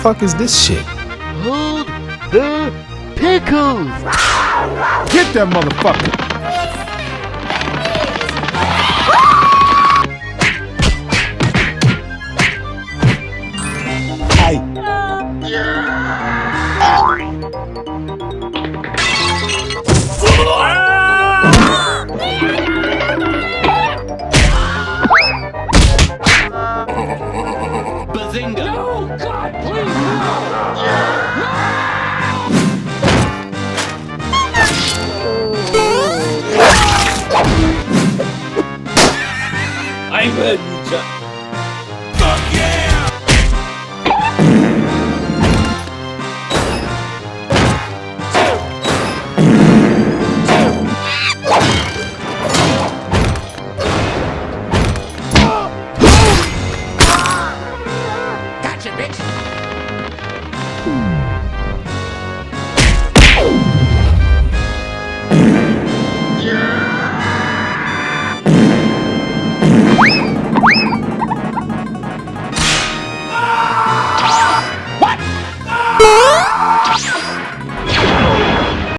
Fuck is this shit? Hold the pickles! Get that motherfucker! Bazinga! Oh God, please no! I'm a ninja! Fuck yeah! Gotcha, bitch!